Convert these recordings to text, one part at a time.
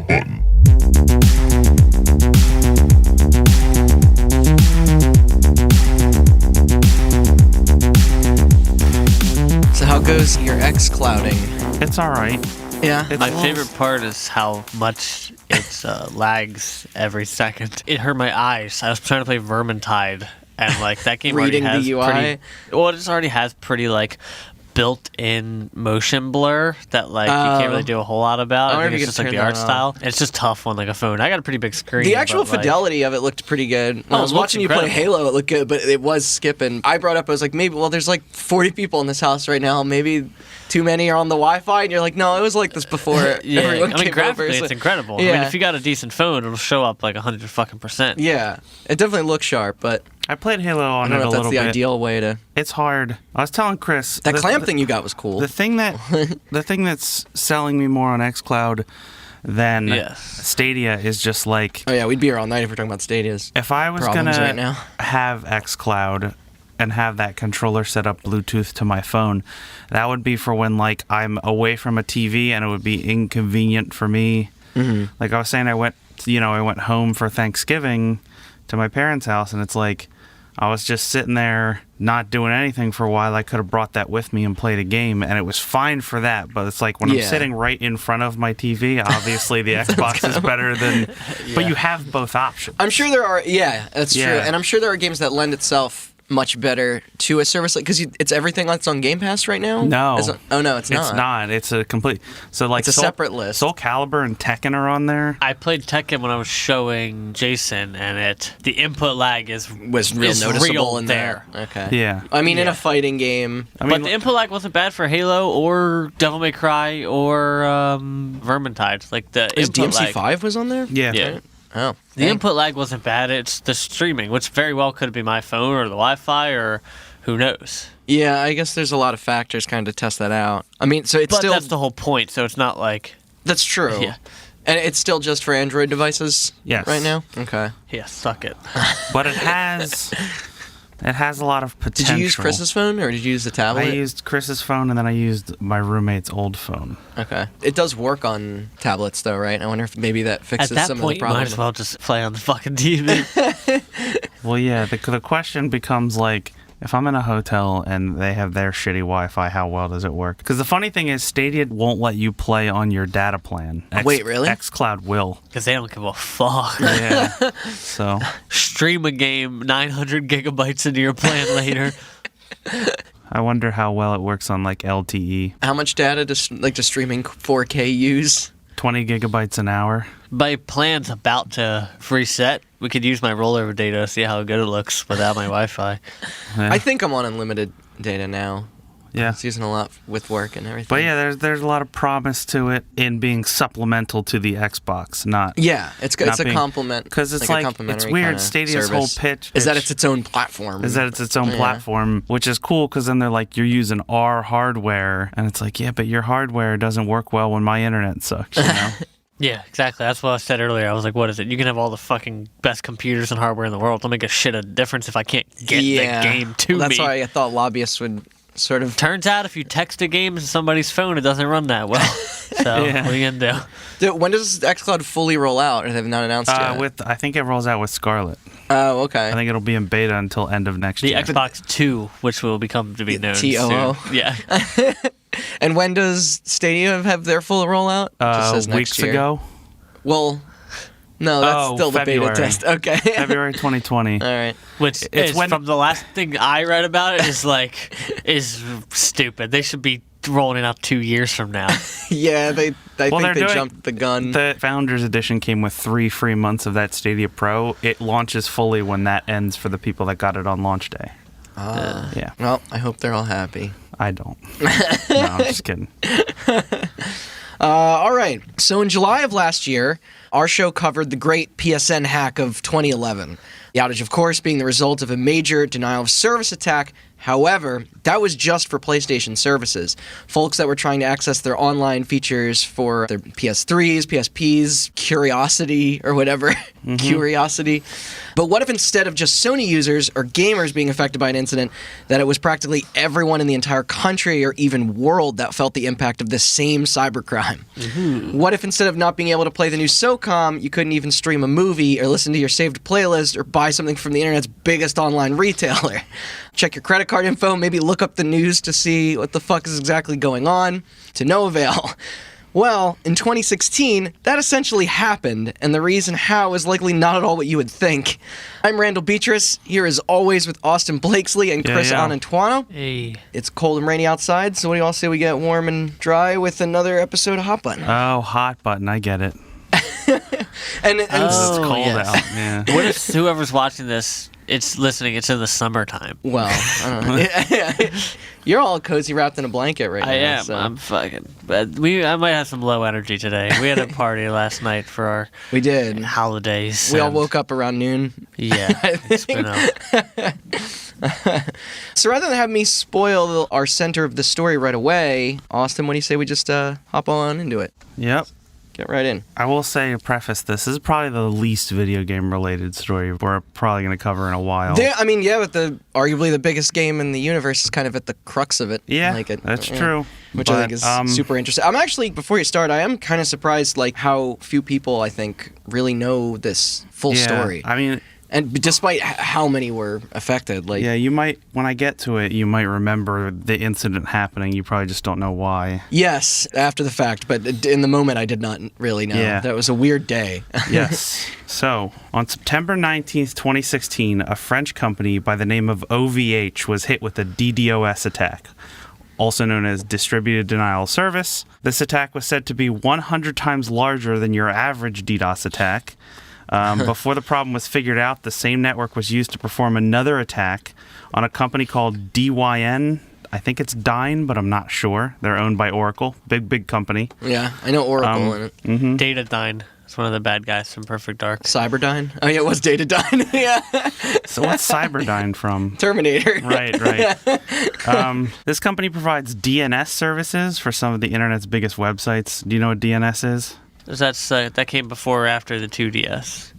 button. So how goes your X-clouding? It's all right. Yeah. My favorite part is how much it lags every second. It hurt my eyes. I was trying to play Vermintide, and like that game already Reading the has UI? it already has pretty like built-in motion blur that like you can't really do a whole lot about. I think it's just like the art style. It's just tough on like a phone. I got a pretty big screen. The actual but, like, fidelity of it looked pretty good. When I was it looks watching you play incredible. Halo, it looked good, but it was skipping. I brought up, I was like, maybe, well, there's like 40 people in this house right now. Maybe too many are on the Wi-Fi, and you're like, no, it was like this before everyone came over. graphically, So- it's incredible. Yeah. I mean, if you got a decent phone, it'll show up like 100%. Yeah, it definitely looks sharp, but I played Halo I on don't it know a if that's little the bit. ideal way to... It's hard. I was telling Chris That clamp thing you got was cool. The thing that's selling me more on xCloud than Yes. Stadia is just like, Oh yeah, we'd be here all night if we're talking about Stadia's. if I was Problems gonna right now. have xCloud and have that controller set up Bluetooth to my phone, that would be for when like I'm away from a TV and it would be inconvenient for me. Mm-hmm. Like I was saying, I went home for Thanksgiving to my parents' house, and it's like I was just sitting there not doing anything for a while. I could have brought that with me and played a game, and it was fine for that. But it's like when I'm Yeah. sitting right in front of my TV, obviously the Xbox is better than... But you have both options. I'm sure there are, that's true. Yeah. And I'm sure there are games that lend itself much better to a service, because it's everything that's on Game Pass right now? No. Oh, no, it's not. It's not. It's a complete... So like It's a separate list. Soul Calibur and Tekken are on there. I played Tekken when I was showing Jason, and the input lag Was real noticeable real in there. Okay. Yeah. I mean, in a fighting game... But the input lag wasn't bad for Halo or Devil May Cry or Vermintide. Like the Is input lag. DMC5 was on there? Yeah. Yeah. Oh. The dang. input lag wasn't bad. It's the streaming, which very well could be my phone or the Wi-Fi or who knows. Yeah, I guess there's a lot of factors kind of to test that out. I mean, so it's But still... that's the whole point. So it's not like That's true. Yeah. And it's still just for Android devices Yes. right now? Okay. suck it. But it has a lot of potential. Did you use Chris's phone, or did you use the tablet? I used Chris's phone, and then I used my roommate's old phone. Okay. It does work on tablets, though, right? I wonder if maybe that At fixes that some point, of the you might problems. as well just play on the fucking TV. Well, yeah, the question becomes like, if I'm in a hotel and they have their shitty Wi-Fi, how well does it work? Because the funny thing is, Stadia won't let you play on your data plan. Wait, really? xCloud will. Because they don't give a fuck. Yeah. So Stream a game 900 gigabytes into your plan later. I wonder how well it works on like LTE. How much data does streaming 4K use? 20 gigabytes an hour. My plan's about to reset. We could use my rollover data, see how good it looks without my Wi-Fi. Yeah. I think I'm on unlimited data now. Yeah. It's using a lot with work and everything. But yeah, there's a lot of promise to it in being supplemental to the Xbox, not... Yeah, it's a being- compliment. Because it's a like, it's complimentary weird, kinda Stadia's service. whole pitch... Is that it's its own platform. Is that it's its own platform, which is cool because then they're like, you're using our hardware. And it's like, yeah, but your hardware doesn't work well when my internet sucks, you know? Yeah, exactly. That's what I said earlier. I was like, what is it? You can have all the fucking best computers and hardware in the world. Don't make a shit of difference if I can't get the game to That's me. why I thought lobbyists would sort of... Turns out if you text a game to somebody's phone, it doesn't run that well. So, Yeah. what are you going to do? Dude, when does xCloud fully roll out, or they've not announced yet? I think it rolls out with Scarlet. Oh, okay. I think it'll be in beta until end of next The year. Xbox 2, which will become to be known TOO. soon. Yeah. And when does Stadia have their full rollout? It just says next Weeks year. ago, Well, no, that's Oh, still the February. beta test. Okay. February 2020. All right. Which It's is, when- from the last thing I read about it, is stupid. They should be rolling it out 2 years from now. Yeah, I think they're they doing- jumped the gun. The Founders Edition came with 3 free months of that Stadia Pro. It launches fully when that ends for the people that got it on launch day. Yeah, Well, I hope they're all happy. I don't. No, I'm just kidding. All right. So in July of last year, our show covered the great PSN hack of 2011. The outage, of course, being the result of a major denial of service attack However, that was just for PlayStation services. Folks that were trying to access their online features for their PS3s, PSPs, Curiosity, or whatever. Curiosity. But what if instead of just Sony users or gamers being affected by an incident, that it was practically everyone in the entire country or even world that felt the impact of this same cybercrime? What if instead of not being able to play the new SOCOM, you couldn't even stream a movie or listen to your saved playlist or buy something from the internet's biggest online retailer? Check your credit card info, maybe look up the news to see what the fuck is exactly going on. To no avail. Well, in 2016, that essentially happened, and the reason how is likely not at all what you would think. I'm Randall Beatrice, here as always with Austin Blakesley and Chris Anantuano. Hey. It's cold and rainy outside, so what do you all say we get warm and dry with another episode of Hot Button? Oh, Hot Button, I get it. and it's cold out, yeah. What if whoever's watching this, it's listening, it's in the summertime? Well, I don't know. You're all cozy wrapped in a blanket right now. I am. So. I'm fucking. But I might have some low energy today. We had a party last night for our we did holidays. We all woke up around noon. Yeah, it's been So rather than have me spoil our center of the story right away, Austin, what do you say we just hop on into it? Yep. Get right in. I will say, preface this is probably the least video game related story we're probably going to cover in a while. But arguably the biggest game in the universe is kind of at the crux of it. Yeah, that's true. Which I think is super interesting. I'm actually, before you start, I am kind of surprised like how few people, I think, really know this full story. I mean... And despite how many were affected, like you might, when I get to it, you might remember the incident happening. You probably just don't know why. Yes, after the fact, but in the moment, I did not really know. Yeah. That was a weird day. Yes. So, on September 19th, 2016, a French company by the name of OVH was hit with a DDoS attack, also known as Distributed Denial of Service. This attack was said to be 100 times larger than your average DDoS attack. Before the problem was figured out, the same network was used to perform another attack on a company called DYN. I think it's Dyn, but I'm not sure. They're owned by Oracle. Big company. Yeah, I know Oracle in it. Mm-hmm. Datadyne. It's one of the bad guys from Perfect Dark. Cyberdyne? Oh, yeah, it was Datadyne. Yeah. So what's Cyberdyne from? Terminator. Right. This company provides DNS services for some of the internet's biggest websites. Do you know what DNS is? That came before or after the 2DS?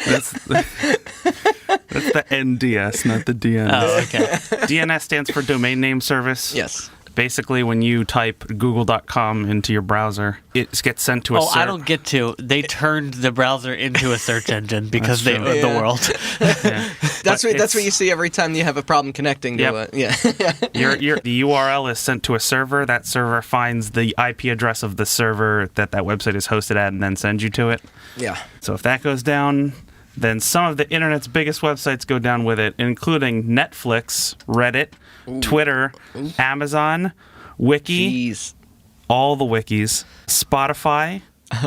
That's the NDS, not the DNS. Oh, okay. DNS stands for Domain Name Service. Yes. Basically, when you type google.com into your browser, it gets sent to a server. I don't get to. They turned the browser into a search engine because they own the world. Yeah. That's what you see every time you have a problem connecting to it. Yeah. The URL is sent to a server. That server finds the IP address of the server that website is hosted at and then sends you to it. Yeah. So if that goes down, then some of the internet's biggest websites go down with it, including Netflix, Reddit, Twitter, Amazon, Wiki, all the wikis, Spotify,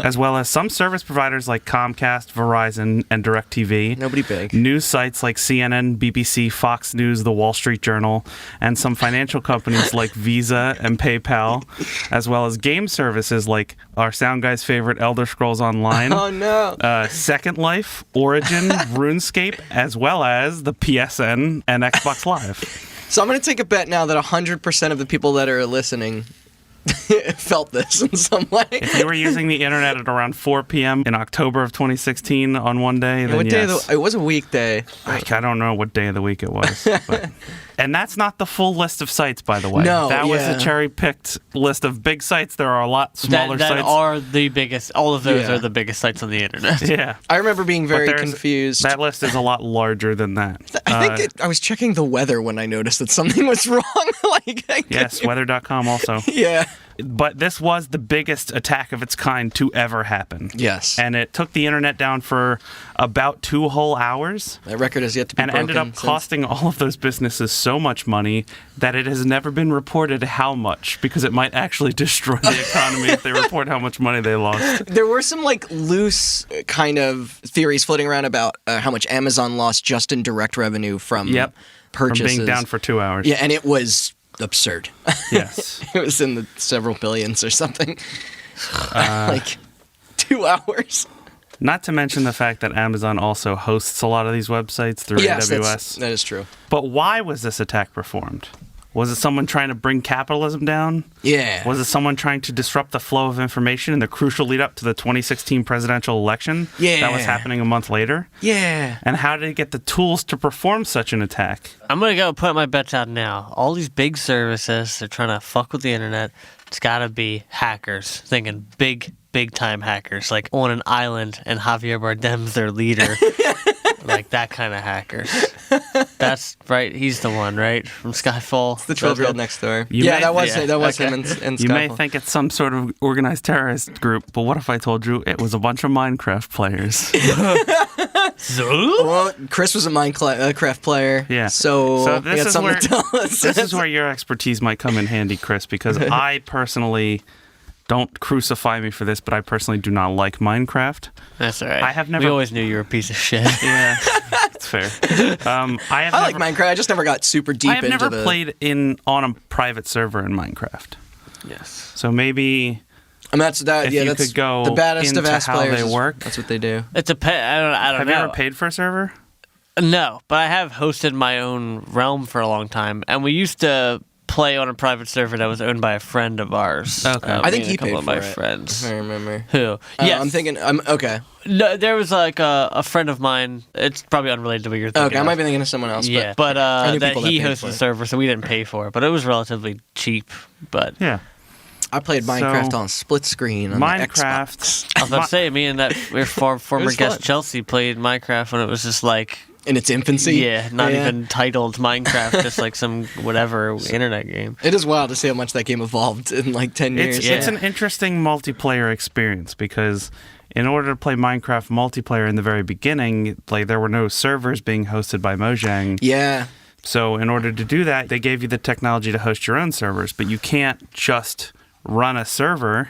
as well as some service providers like Comcast, Verizon, and DirecTV. Nobody big. News sites like CNN, BBC, Fox News, The Wall Street Journal, and some financial companies like Visa and PayPal, as well as game services like our sound guy's favorite Elder Scrolls Online. Oh, no. Second Life, Origin, RuneScape, as well as the PSN and Xbox Live. So I'm going to take a bet now that 100% of the people that are listening felt this in some way. If you were using the internet at around 4 p.m. in October of 2016 on one day, then what yes. day it was a weekday. I don't know what day of the week it was. But. And that's not the full list of sites, by the way. No, that was a cherry-picked list of big sites. There are a lot smaller sites. That are the biggest. All of those are the biggest sites on the internet. Yeah. I remember being very confused. That list is a lot larger than that. I was checking the weather when I noticed that something was wrong. Yes, weather.com also. Yeah. But this was the biggest attack of its kind to ever happen. Yes. And it took the internet down for about 2 whole hours. That record has yet to be broken. And ended up costing all of those businesses so much money that it has never been reported how much, because it might actually destroy the economy if they report how much money they lost. There were some loose kind of theories floating around about how much Amazon lost just in direct revenue from purchases. From being down for 2 hours. Yeah, and it was absurd. Yes. It was in the several billions or something. 2 hours. Not to mention the fact that Amazon also hosts a lot of these websites through AWS. That is true. But why was this attack performed? Was it someone trying to bring capitalism down? Yeah. Was it someone trying to disrupt the flow of information in the crucial lead up to the 2016 presidential election that was happening a month later? Yeah. And how did it get the tools to perform such an attack? I'm going to go put my bets out now. All these big services, they're trying to fuck with the internet. It's got to be hackers, thinking big time hackers, like on an island and Javier Bardem's their leader. Like that kind of hackers. That's right. He's the one, right? From Skyfall. It's the 12-year-old next door. That was him in Skyfall. You may think it's some sort of organized terrorist group, but what if I told you it was a bunch of Minecraft players? Well, Chris was a Minecraft player. Yeah. So this got is something where to tell us. this is where your expertise might come in handy, Chris, because I personally. Don't crucify me for this, but I personally do not like Minecraft. That's all right. I have never. We always knew you were a piece of shit. Yeah, that's fair. I like Minecraft. I just never got super deep into it. I have never played on a private server in Minecraft. Yes. So maybe. That's could go the baddest into of ass how players. they work. That's what they do. It's a pet. I don't have know. You ever paid for a server? No, but I have hosted my own realm for a long time, and we used to play on a private server that was owned by a friend of ours. Okay. I think he a couple paid of my for it, friends. if I remember. Who? Yes. I'm thinking. Okay. No, there was like a friend of mine. It's probably unrelated to what you're thinking. Okay, I might be thinking of someone else. Yeah, but that people that he paid hosted for the it. server, so we didn't pay for it. But it was relatively cheap. But Yeah. I played Minecraft on split screen on the Xbox. Minecraft. I was about to say, me and that former was guest fun. Chelsea played Minecraft when it was just like. In its infancy. Yeah, not even titled Minecraft, just like some whatever internet game. It is wild to see how much that game evolved in like 10 years. It's an interesting multiplayer experience because in order to play Minecraft multiplayer in the very beginning, like there were no servers being hosted by Mojang. Yeah. So in order to do that, they gave you the technology to host your own servers, but you can't just run a server.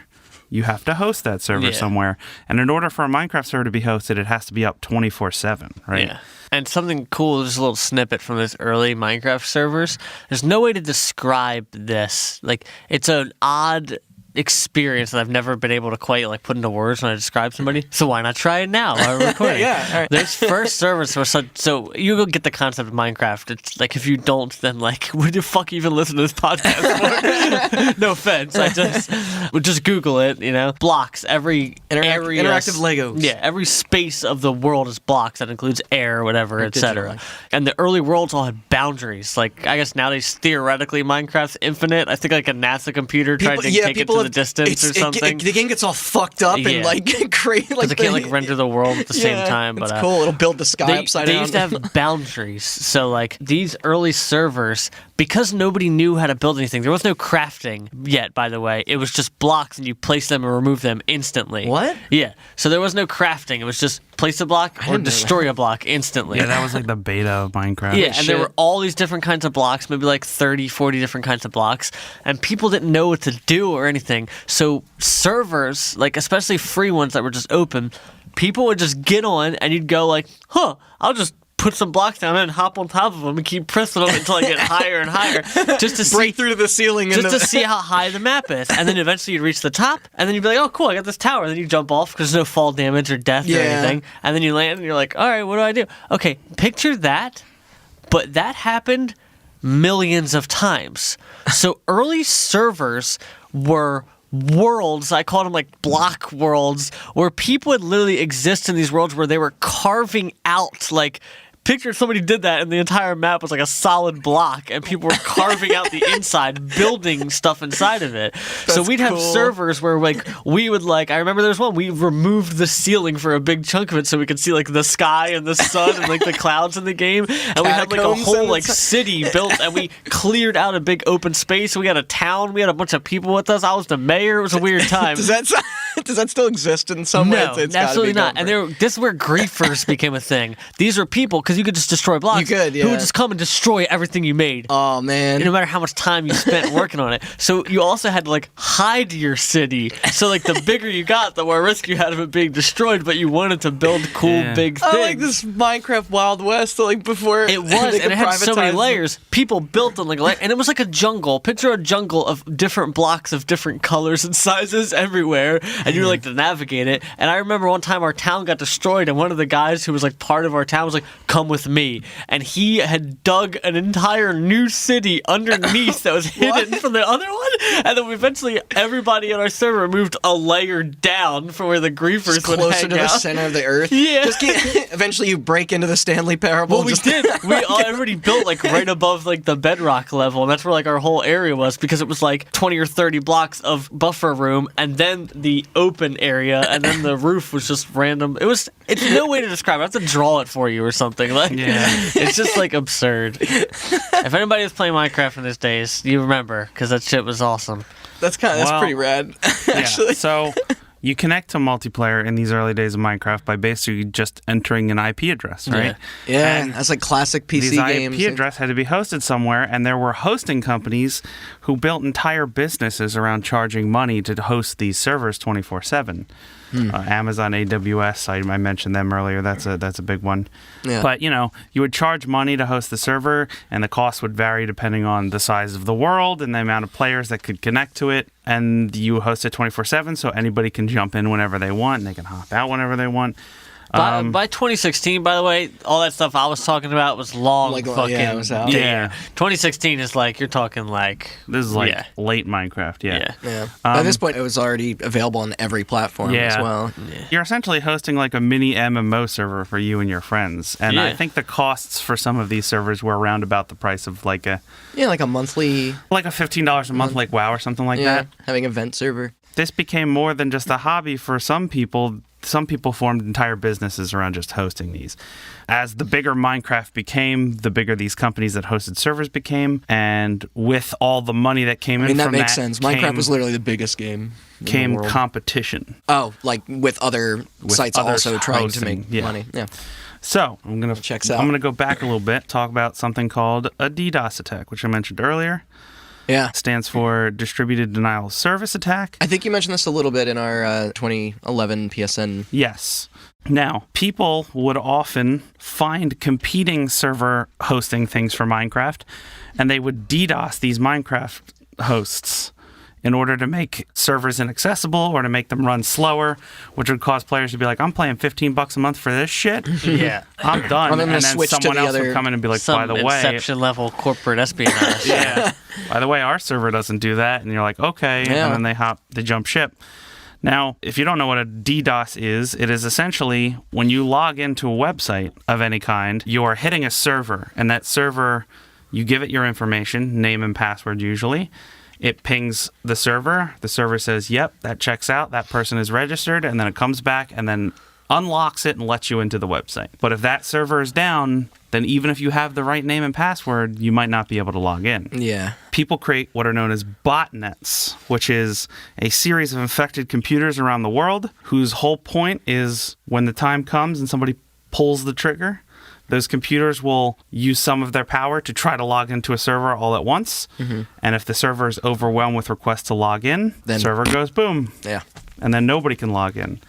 You have to host that server somewhere. And in order for a Minecraft server to be hosted, it has to be up 24/7, right? Yeah. And something cool, just a little snippet from those early Minecraft servers. There's no way to describe this. Like, it's an odd experience that I've never been able to quite like put into words when I describe somebody. So why not try it now while we're recording? Yeah. All right. Those first servers were so you go get the concept of Minecraft. It's like if you don't, then like what the fuck even listen to this podcast for? No offense. I just Google it. Blocks. Every area, interactive Legos. Yeah, every space of the world is blocks. That includes air, whatever, etc. And the early worlds all had boundaries. Like I guess nowadays theoretically Minecraft's infinite. I think like a NASA computer tried to take it to the distance or something. The game gets all fucked up and like crazy. Like they can't like render the world at the same time. But it's cool. It'll build the sky upside down. They used to have boundaries. So like these early servers, because nobody knew how to build anything, there was no crafting yet. By the way, it was just blocks and you place them and remove them instantly. What? Yeah. So there was no crafting. It was just place a block or destroy a block instantly. Yeah, that was like the beta of Minecraft. Yeah, and there were all these different kinds of blocks, maybe like 30, 40 different kinds of blocks, and people didn't know what to do or anything. So servers, like especially free ones that were just open, people would just get on and you'd go like, I'll just put some blocks down and hop on top of them and keep pressing them until I get higher and higher, just to break through to the ceiling, just to see how high the map is, and then eventually you'd reach the top, and then you'd be like, "Oh, cool, I got this tower." And then you jump off because there's no fall damage or death or anything, and then you land and you're like, "All right, what do I do?" Okay, picture that, but that happened millions of times. So early servers were worlds, I called them like block worlds, where people would literally exist in these worlds where they were carving out like. Picture if somebody did that and the entire map was like a solid block and people were carving out the inside, building stuff inside of it. So we'd have servers where like we would like, I remember there's one, we removed the ceiling for a big chunk of it so we could see like the sky and the sun and like the clouds in the game. And we had like a whole like city built and we cleared out a big open space. We had a town, we had a bunch of people with us. I was the mayor. It was a weird time. Does that still exist in some way? No, absolutely not. And this is where griefers became a thing. These were people, because you could just destroy blocks. You could, yeah. Who would just come and destroy everything you made. Oh, man. No matter how much time you spent working on it. So you also had to, like, hide your city. So, like, the bigger you got, the more risk you had of it being destroyed, but you wanted to build cool, big things. I like this Minecraft Wild West, like, before... It was, and it had so many layers. People built on, like, and it was like a jungle. Picture a jungle of different blocks of different colors and sizes everywhere, and and you were like to navigate it. And I remember one time our town got destroyed, and one of the guys who was like part of our town was like, "Come with me," and he had dug an entire new city underneath that was hidden from the other one. And then eventually everybody on our server moved a layer down from where the griefers Just would closer hang to the out. center of the earth. Yeah. Eventually, you break into the Stanley Parable. Well, we did. Everybody built like right above like the bedrock level, and that's where like our whole area was, because it was like 20 or 30 blocks of buffer room, and then the open area, and then the roof was just random. It's no way to describe it. I have to draw it for you or something. Like, it's just like absurd. If anybody was playing Minecraft in these days, you remember, because that shit was awesome. That's pretty rad, actually. Yeah, so you connect to multiplayer in these early days of Minecraft by basically just entering an IP address, right? Yeah, And that's like classic PC these games. IP address had to be hosted somewhere, and there were hosting companies who built entire businesses around charging money to host these servers 24/7. Amazon AWS, I mentioned them earlier. That's a big one. Yeah. But you would charge money to host the server, and the cost would vary depending on the size of the world and the amount of players that could connect to it. And you host it 24/7, so anybody can jump in whenever they want, and they can hop out whenever they want. By 2016, by the way, all that stuff I was talking about was long fucking. it was out. Yeah. 2016 is like, you're talking like. This is like late Minecraft, yeah. Yeah. By this point, it was already available on every platform as well. You're essentially hosting like a mini MMO server for you and your friends. And I think the costs for some of these servers were around about the price of like a monthly. Like a $15 a month, like WoW or something like that. Having an event server. This became more than just a hobby for some people. Some people formed entire businesses around just hosting these. As the bigger Minecraft became, the bigger these companies that hosted servers became, and with all the money that came in from that, that makes sense. Minecraft was literally the biggest game. Came competition. Oh, like with other sites also trying to make money. Yeah. So I'm gonna go back a little bit, talk about something called a DDoS attack, which I mentioned earlier. Yeah. Stands for Distributed Denial of Service Attack. I think you mentioned this a little bit in our 2011 PSN. Yes. Now, people would often find competing server hosting things for Minecraft, and they would DDoS these Minecraft hosts in order to make servers inaccessible or to make them run slower, which would cause players to be like, I'm paying $15 a month for this shit. Yeah. I'm done. And then someone else would come in and be like, by the way... Inception level corporate espionage. Yeah. By the way, our server doesn't do that. And you're like, okay. Yeah. And then they jump ship. Now, if you don't know what a DDoS is, it is essentially when you log into a website of any kind, you're hitting a server. And that server, you give it your information, name and password usually. It pings the server. The server says, yep, that checks out. That person is registered. And then it comes back and then unlocks it and lets you into the website. But if that server is down, then even if you have the right name and password, you might not be able to log in. Yeah. People create what are known as botnets, which is a series of infected computers around the world whose whole point is when the time comes and somebody pulls the trigger, those computers will use some of their power to try to log into a server all at once. Mm-hmm. And if the server is overwhelmed with requests to log in, the server goes boom. Yeah. And then nobody can log in.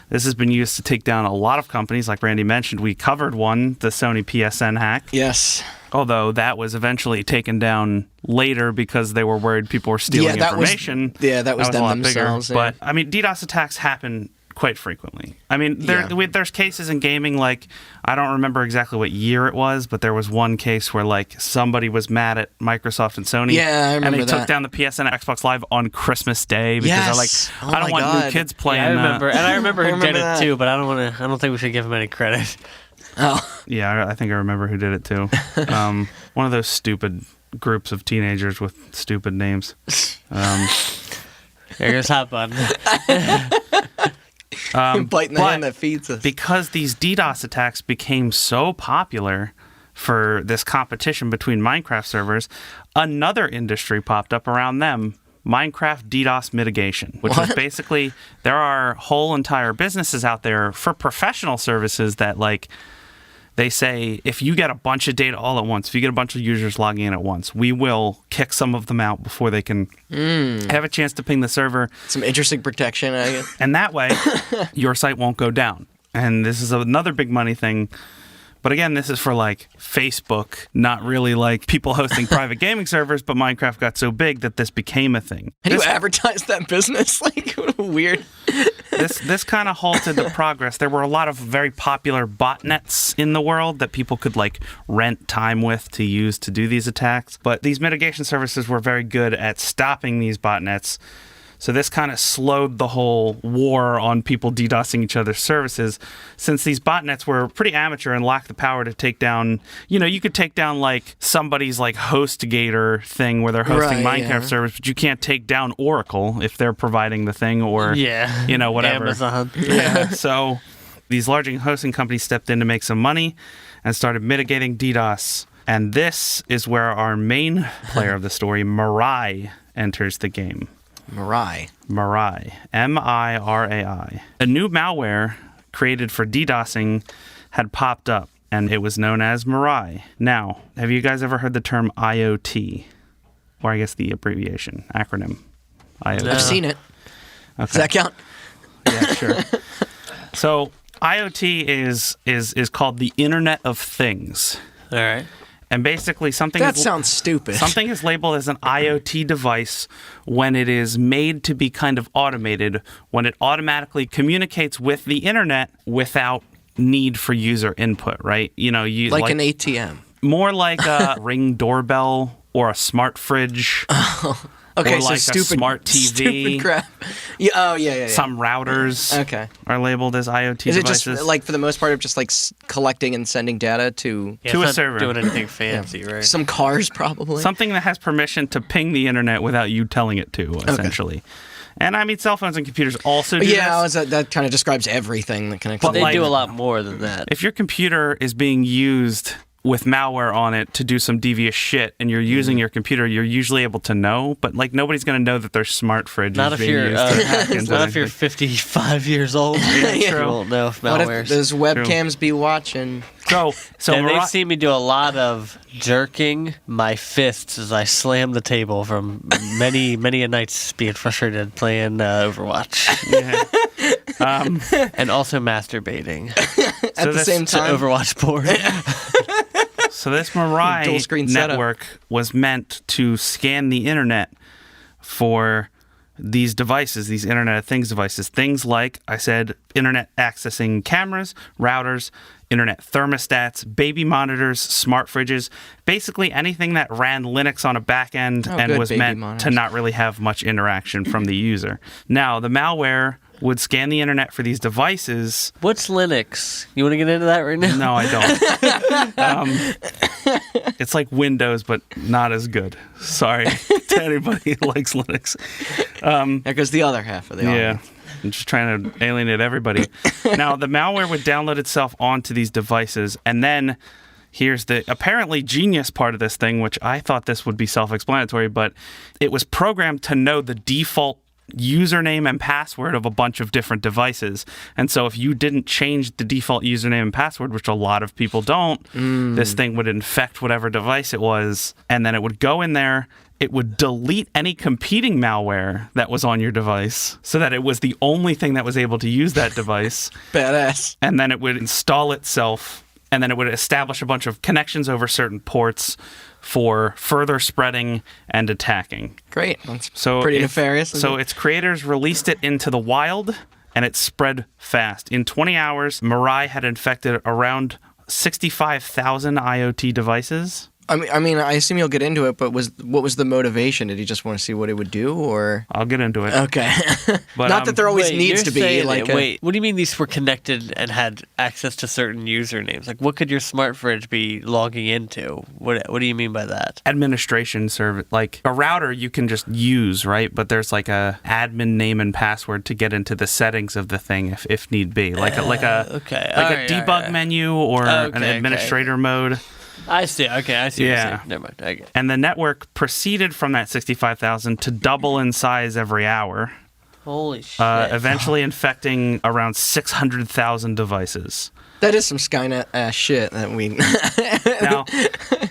This has been used to take down a lot of companies. Like Randy mentioned, we covered one, the Sony PSN hack. Yes. Although that was eventually taken down later because they were worried people were stealing information. That was them themselves. Yeah. But, I mean, DDoS attacks happen quite frequently. I mean, there's cases in gaming, like, I don't remember exactly what year it was, but there was one case where, like, somebody was mad at Microsoft and Sony. Yeah, I remember and they took down the PSN and Xbox Live on Christmas Day because they're like, I don't want new kids playing I remember, and I remember who did that. it too, but I don't think we should give him any credit. Oh. Yeah, I think I remember who did it too. One of those stupid groups of teenagers with stupid names. There goes Hot Button. Biting the hand that feeds us. Because these DDoS attacks became so popular for this competition between Minecraft servers, another industry popped up around them, Minecraft DDoS mitigation, which is basically, there are whole entire businesses out there for professional services that, like, they say, if you get a bunch of data all at once, if you get a bunch of users logging in at once, we will kick some of them out before they can have a chance to ping the server. Some interesting protection, I guess. And that way, your site won't go down. And this is another big money thing. But again, this is for, like, Facebook, not really, like, people hosting private gaming servers, but Minecraft got so big that this became a thing. How do you advertise that business? Like, what a weird... This kind of halted the progress. There were a lot of very popular botnets in the world that people could like rent time with to use to do these attacks. But these mitigation services were very good at stopping these botnets. So this kind of slowed the whole war on people DDoSing each other's services, since these botnets were pretty amateur and lacked the power to take down, you could take down like somebody's like HostGator thing where they're hosting Minecraft servers, but you can't take down Oracle if they're providing the thing or, whatever. Amazon. Yeah. So these large hosting companies stepped in to make some money and started mitigating DDoS. And this is where our main player of the story, Mirai, enters the game. Mirai. M-I-R-A-I. A new malware created for DDoSing had popped up, and it was known as Mirai. Now, have you guys ever heard the term IoT? Or I guess the abbreviation, acronym. IoT. I've seen it. Okay. Does that count? Yeah, sure. So, IoT is called the Internet of Things. All right. And basically That sounds stupid. Something is labeled as an IoT device when it is made to be kind of automated, when it automatically communicates with the internet without need for user input, right? Like an ATM. More like a Ring doorbell or a smart fridge. Okay, or like so stupid, a smart TV. Stupid crap. Yeah. Some routers are labeled as IoT Is it devices. just, like, for the most part, of just, like, collecting and sending data to Yeah, To it's a not server. doing anything fancy, right? some cars, probably? Something that has permission to ping the internet without you telling it to, essentially. And I mean, cell phones and computers also do this. That kind of describes everything that connects. But to They the like- do a internet. lot more than that. If your computer is being used with malware on it to do some devious shit and you're using your computer, you're usually able to know, but like nobody's going to know that their smart fridge Not is if being you're used to hack into not if you're anything. 55 years old. You true. won't know if What malware's. if those webcams be watching? So And they've Mirai- seen me do a lot of jerking my fists as I slam the table from many a nights being frustrated playing Overwatch, yeah. and also masturbating At the this- same to time, Overwatch porn. So this Dual Mirai screen setup. network was meant to scan the internet for these devices, these Internet of Things devices. Things like, I said, internet accessing cameras, routers, internet thermostats, baby monitors, smart fridges, basically anything that ran Linux on a back end and good, was baby meant monitors. to not really have much interaction from the user. Now, the malware would scan the internet for these devices. What's Linux? You want to get into that right now? No, I don't. It's like Windows, but not as good. Sorry to anybody who likes Linux. there goes the other half of the Yeah. audience. I'm just trying to alienate everybody. Now, the malware would download itself onto these devices, and then here's the apparently genius part of this thing, which I thought this would be self-explanatory, but it was programmed to know the default username and password of a bunch of different devices. And so if you didn't change the default username and password, which a lot of people don't, this thing would infect whatever device it was, and then it would go in there. It would delete any competing malware that was on your device so that it was the only thing that was able to use that device. Badass. And then it would install itself, and then it would establish a bunch of connections over certain ports for further spreading and attacking. Great. That's So pretty it's- nefarious. So its creators released it into the wild, and it spread fast. In 20 hours, Mirai had infected around 65,000 IoT devices. I mean, I assume you'll get into it, but what was the motivation? Did he just want to see what it would do, or? I'll get into it. Okay. But, Not that there always Wait, needs you're to be saying like. wait, what do you mean these were connected and had access to certain usernames? Like, what could your smart fridge be logging into? What do you mean by that? Administration service, like a router you can just use, right? But there's like a admin name and password to get into the settings of the thing if need be, like a Okay, debug menu or an Okay, administrator mode. I see. Okay, I see. What Yeah. you're saying. Never mind. I get it. And the network proceeded from that 65,000 to double in size every hour, Holy shit! eventually infecting around 600,000 devices. That is some Skynet ass shit that we. Now,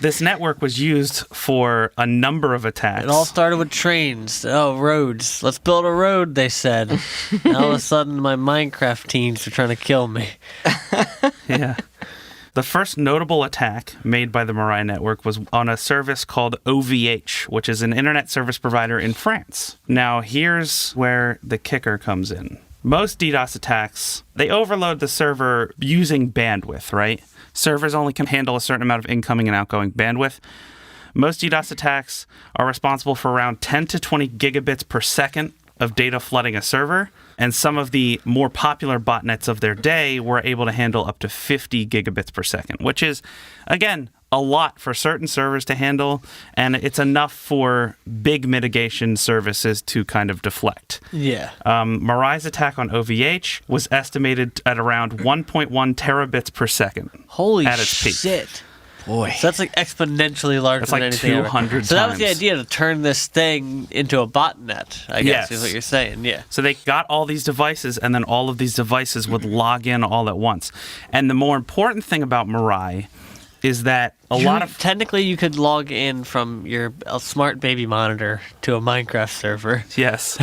this network was used for a number of attacks. It all started with trains. Oh, roads. Let's build a road, they said. And all of a sudden, my Minecraft teens are trying to kill me. Yeah. The first notable attack made by the Mirai network was on a service called OVH, which is an internet service provider in France. Now, here's where the kicker comes in. Most DDoS attacks, they overload the server using bandwidth, right? Servers only can handle a certain amount of incoming and outgoing bandwidth. Most DDoS attacks are responsible for around 10 to 20 gigabits per second of data flooding a server, and some of the more popular botnets of their day were able to handle up to 50 gigabits per second, which is, again, a lot for certain servers to handle, and it's enough for big mitigation services to kind of deflect. Yeah. Mirai's attack on OVH was estimated at around 1.1 terabits per second. Holy at its peak. shit. Boy. So that's like exponentially larger That's than like anything 200 ever. So that was the times. idea, to turn this thing into a botnet, I guess, Yes. is what you're saying. Yeah. So they got all these devices, and then all of these devices would log in all at once. And the more important thing about Mirai is that Technically, you could log in from your smart baby monitor to a Minecraft server. Yes.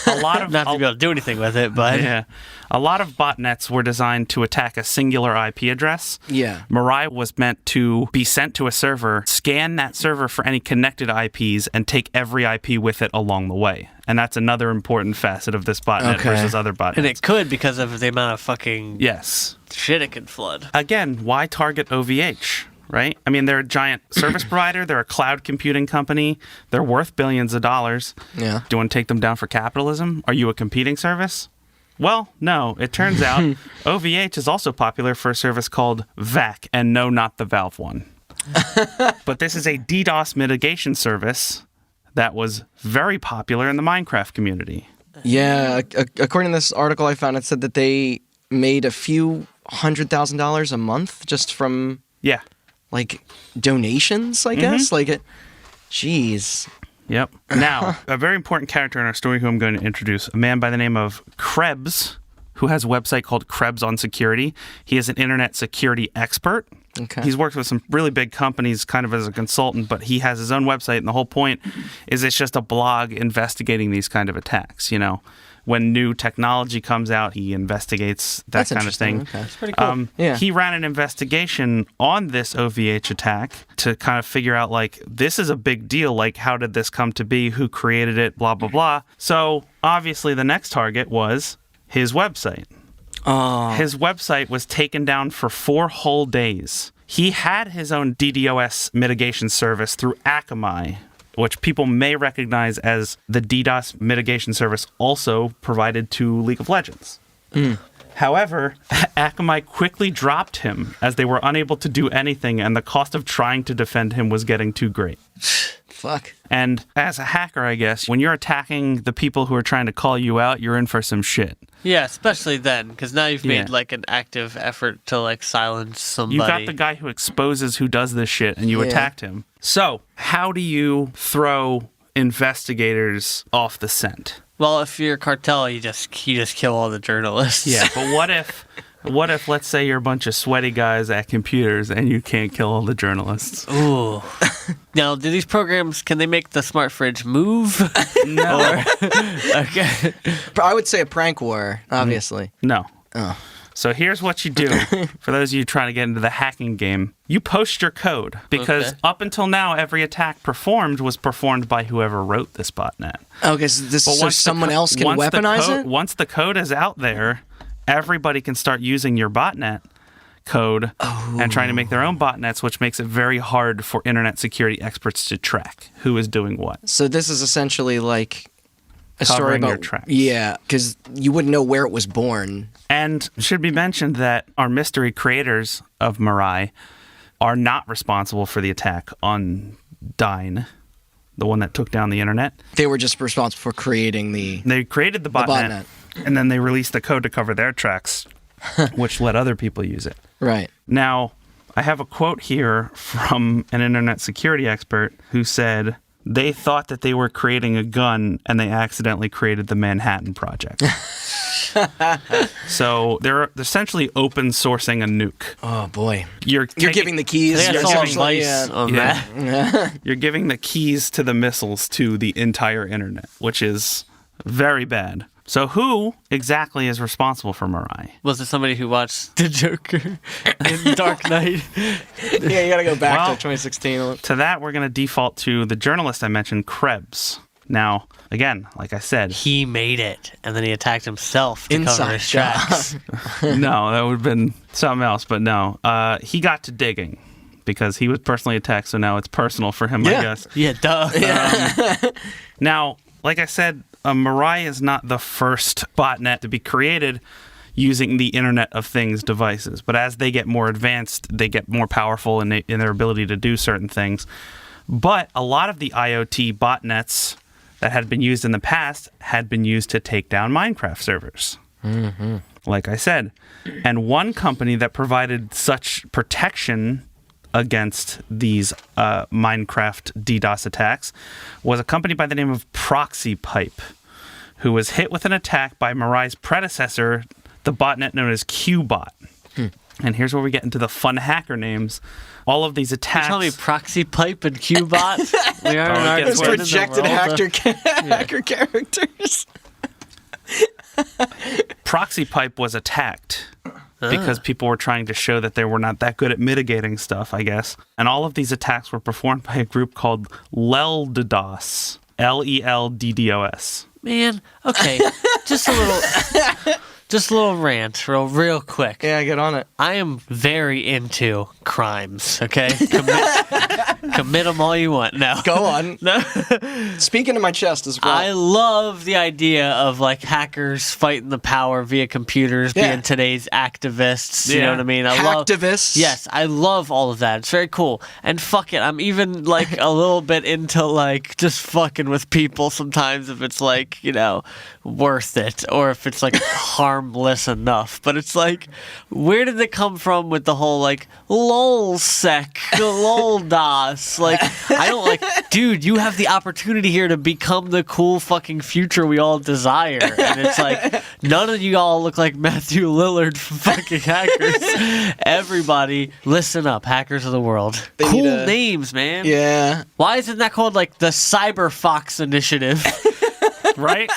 A lot of... Not to be able to do anything with it, but... Yeah. A lot of botnets were designed to attack a singular IP address. Yeah. Mirai was meant to be sent to a server, scan that server for any connected IPs, and take every IP with it along the way. And that's another important facet of this botnet versus other botnets. And it could because of the amount of fucking Yes. shit it could flood. Again, why target OVH? Right? I mean, they're a giant service provider. They're a cloud computing company. They're worth billions of dollars. Yeah. Do you want to take them down for capitalism? Are you a competing service? Well, no. It turns out OVH is also popular for a service called VAC, and no, not the Valve one. But this is a DDoS mitigation service that was very popular in the Minecraft community. Yeah. According to this article I found, it said that they made a few $100,000 a month just from... Yeah. like donations, I guess. Like it. Jeez. Yep. Now, a very important character in our story who I'm going to introduce, a man by the name of Krebs, who has a website called Krebs on Security. He is an internet security expert. Okay. He's worked with some really big companies kind of as a consultant, but he has his own website, and the whole point is it's just a blog investigating these kind of attacks, you know. When new technology comes out, he investigates that That's kind of thing. interesting. Okay. It's pretty cool. Yeah. He ran an investigation on this OVH attack to kind of figure out, like, this is a big deal. Like, how did this come to be? Who created it? Blah, blah, blah. So, obviously, the next target was his website. His website was taken down for 4 whole days. He had his own DDoS mitigation service through Akamai, which people may recognize as the DDoS mitigation service also provided to League of Legends. However, Akamai quickly dropped him as they were unable to do anything, and the cost of trying to defend him was getting too great. Fuck. And as a hacker, I guess, when you're attacking the people who are trying to call you out, you're in for some shit. Yeah, especially then, because now you've made Yeah. like an active effort to like silence somebody. You got the guy who exposes who does this shit, and you Yeah. attacked him. So, how do you throw investigators off the scent? Well, if you're a cartel, you just kill all the journalists. Yeah, but what if, let's say, you're a bunch of sweaty guys at computers and you can't kill all the journalists? Ooh. Now, do these programs, can they make the smart fridge move? No. Okay. I would say a prank war, obviously. No. Oh. So here's what you do. For those of you trying to get into the hacking game, you post your code. Because Okay. up until now, every attack performed was performed by whoever wrote this botnet. Okay, so this so once the someone else can once the weaponize code- it? Once the code is out there, everybody can start using your botnet code and trying to make their own botnets, which makes it very hard for internet security experts to track who is doing what. So this is essentially like a story Covering about... your tracks. Yeah, because you wouldn't know where it was born. And it should be mentioned that our mystery creators of Mirai are not responsible for the attack on Dyn, the one that took down the internet. They were just responsible for creating the... They created the botnet, and then they released the code to cover their tracks, which let other people use it. Right. Now, I have a quote here from an internet security expert who said they thought that they were creating a gun and they accidentally created the Manhattan Project. So they're essentially open sourcing a nuke. Oh, boy. You're Giving the keys. I think I you're saw giving- advice on that. You're giving the keys to the missiles to the entire internet, which is very bad. So who exactly is responsible for Mirai? Was it somebody who watched The Joker in Dark Knight? Yeah, you got to go back Well, to 2016. To that, we're going to default to the journalist I mentioned, Krebs. Now, again, like I said, He made it, and then he attacked himself to cover Inside his job. tracks. no, that would have been something else. But no, he got to digging because he was personally attacked. So now it's personal for him, I Yeah. guess. Yeah, duh. Now, like I said, Mirai is not the first botnet to be created using the Internet of Things devices. But as they get more advanced, they get more powerful in their ability to do certain things. But a lot of the IoT botnets that had been used in the past had been used to take down Minecraft servers. Mm-hmm. Like I said. And one company that provided such protection against these Minecraft DDoS attacks was a company by the name of Proxy Pipe, who was hit with an attack by Mirai's predecessor, the botnet known as Qbot. And here's where we get into the fun hacker names. All of these attacks... You tell me Proxy Pipe and Qbot? We are Oh, it gets Those worse. projected hacker characters. Proxy Pipe was attacked because people were trying to show that they were not that good at mitigating stuff, I guess. And all of these attacks were performed by a group called LELDDOS. LELDDOS. Man, okay. Just a little rant, real quick. Yeah, get on it. I am very into crimes, okay? Commit them all you want. No. Go on. No. Speaking to my chest as well. I love the idea of like hackers fighting the power via computers, Yeah. being today's activists. You Yeah. know what I mean? I love Hacktivists. Yes, I love all of that. It's very cool. And fuck it, I'm even like a little bit into like just fucking with people sometimes if it's like, you know, worth it or if it's like harmless enough. But it's like, where did it come from with the whole like lol sec, lol das? Like, I don't like, dude, you have the opportunity here to become the cool fucking future we all desire. And it's like, none of you all look like Matthew Lillard from fucking hackers. Everybody, listen up, hackers of the world. They Cool need a- names, man. Yeah. Why isn't that called like the Cyber Fox Initiative? Right?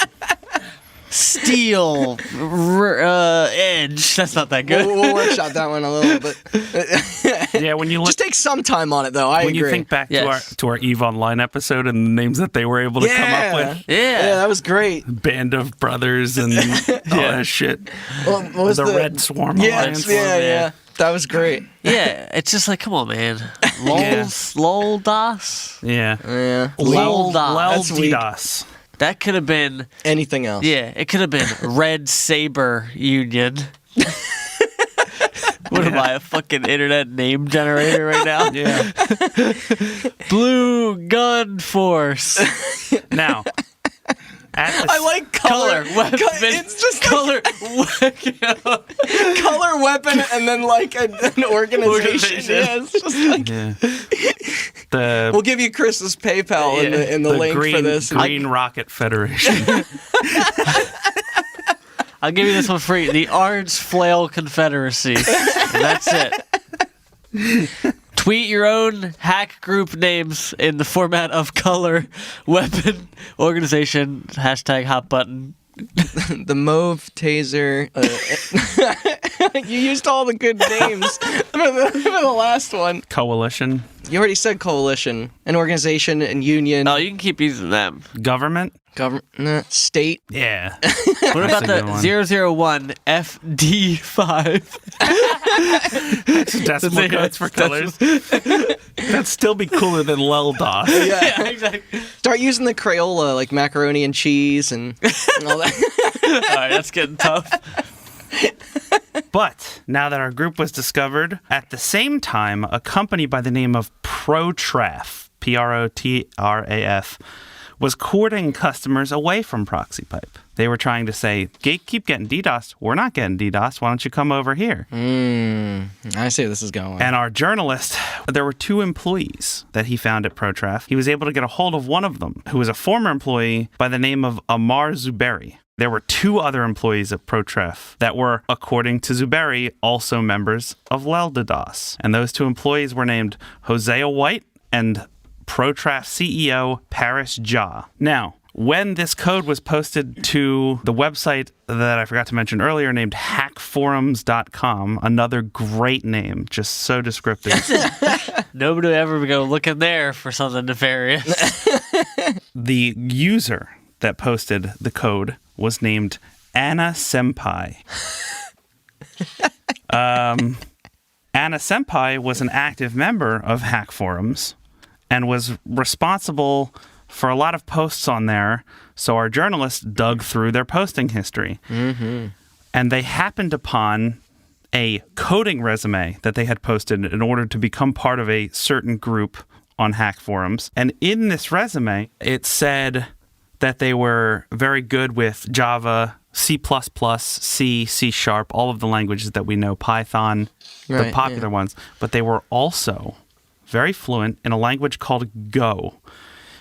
Steel Edge. That's not that good. We'll workshop that one a little bit. Yeah, when you look... Just take some time on it, though. I when agree. you think back Yes. to our EVE Online episode and the names that they were able to come up with, Yeah, that was great. Band of Brothers and all that shit. Well, what was the Red Swarm Yeah, Alliance. yeah. That was great. Yeah, it's just like, come on, man. Lol das? Yeah. Yeah. Lol das. That's weak. DDoS. That could have been, Anything else? yeah, it could have been Red Saber Union. What am I, a fucking internet name generator right now? Yeah. Blue Gun Force. Now, at the I like color. Weapon. It's just color. color weapon and then like an organization. Yeah, it's just like yeah. The we'll give you Chris's PayPal in the link Green, for this. Green Rocket Federation. I'll give you this one free. The Orange Flail Confederacy. And that's it. Tweet your own hack group names in the format of color, weapon, organization, hashtag hot button. The Mauve Taser. You used all the good names for the last one. Coalition. You already said coalition, an organization, and union, No, you can keep using them. Government. government, state. Yeah. What about a good one. the 001 FD5? Decimal codes for colors. That'd still be cooler than LELDOS. Yeah. Exactly. Start using the Crayola, like macaroni and cheese and all that. All right, that's getting tough. But now that our group was discovered, at the same time, a company by the name of Protraf, Protraf, was courting customers away from Proxy Pipe. They were trying to say, keep getting DDoS. We're not getting DDoS. Why don't you come over here? I see where this is going. And our journalist, there were 2 employees that he found at Protraf. He was able to get a hold of one of them, who was a former employee by the name of Amar Zuberi. There were 2 other employees at Protraf that were, according to Zuberi, also members of LELDDOS. And those 2 employees were named Hosea White and Protraf CEO Paris Ja. Now, when this code was posted to the website that I forgot to mention earlier named hackforums.com, another great name, just so descriptive. Nobody would ever go looking there for something nefarious. the user that posted the code was named Anna Senpai. Anna Senpai was an active member of hack forums and was responsible for a lot of posts on there. So our journalists dug through their posting history. Mm-hmm. And they happened upon a coding resume that they had posted in order to become part of a certain group on hack forums. And in this resume, it said that they were very good with Java, C++, C, C#, all of the languages that we know, Python, the popular ones. But they were also very fluent in a language called Go,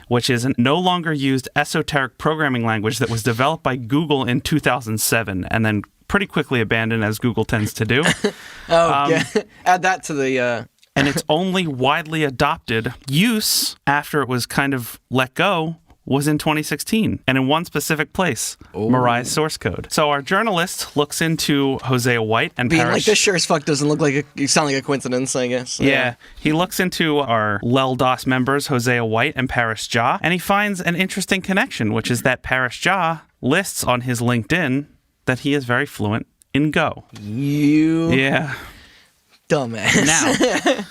which is a no longer used esoteric programming language that was developed by Google in 2007 and then pretty quickly abandoned, as Google tends to do. Yeah. Add that to the... And its only widely adopted use after it was kind of let go was in 2016, and in one specific place, Mirai's source code. So our journalist looks into Hosea White and being Parrish. like, this sure as fuck doesn't look like you sound like a coincidence, I guess. Yeah. He looks into our LelDOS members, Hosea White and Parrish Jha, and he finds an interesting connection, which is that Parrish Jha lists on his LinkedIn that he is very fluent in Go. Yeah. Dumbass. Now,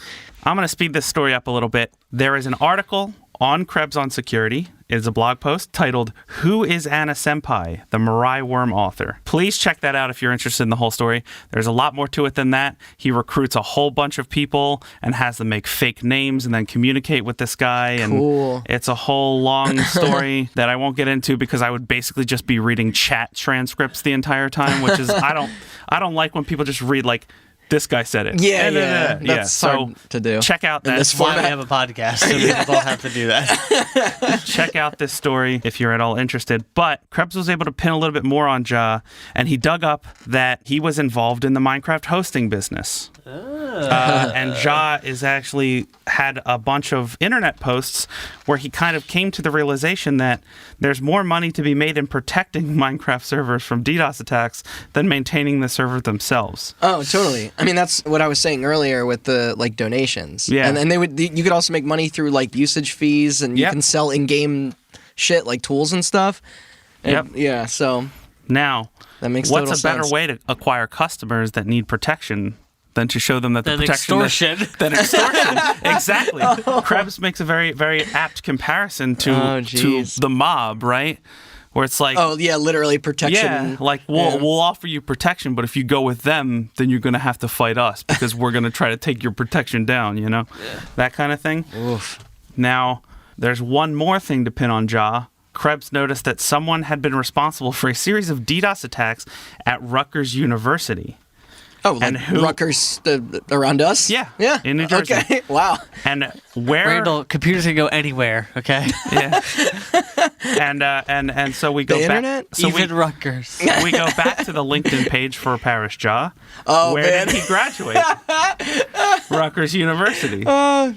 I'm going to speed this story up a little bit. There is an article on Krebs on Security. It is a blog post titled, Who is Anna Senpai? The Mirai Worm Author. Please check that out if you're interested in the whole story. There's a lot more to it than that. He recruits a whole bunch of people and has them make fake names and then communicate with this guy. Cool. And it's a whole long story that I won't get into because I would basically just be reading chat transcripts the entire time, which is, I don't like when people just read like, this guy said it. Yeah. That's hard to do. Check out that. That's why we have a podcast, so we don't have to do that. Check out this story if you're at all interested. But Krebs was able to pin a little bit more on Jha, and he dug up that he was involved in the Minecraft hosting business. And Jha is actually had a bunch of internet posts where he kind of came to the realization that there's more money to be made in protecting Minecraft servers from DDoS attacks than maintaining the server themselves. Oh, totally. I mean, that's what I was saying earlier with the like donations. Yeah. And you could also make money through like usage fees, and you can sell in-game shit like tools and stuff. And, yeah. So now, that makes what's total a better sense. way to acquire customers that need protection than to show them that the Than protection extortion. Than extortion. Exactly. Krebs makes a very, very apt comparison to the mob, right? Where it's like, oh yeah, literally protection. Yeah, like we'll offer you protection, but if you go with them, then you're gonna have to fight us because we're gonna try to take your protection down. You know, that kind of thing. Oof. Now, there's one more thing to pin on Jha. Krebs noticed that someone had been responsible for a series of DDoS attacks at Rutgers University. Oh, like and who, Rutgers around us? Yeah, yeah, in New Jersey. Okay, wow. And where Randall, computers can go anywhere. Okay. Yeah. And so we go the back. internet? So Even Rutgers. we go back to the LinkedIn page for Parrish Jha. Oh, where man. did he graduate? Rutgers University.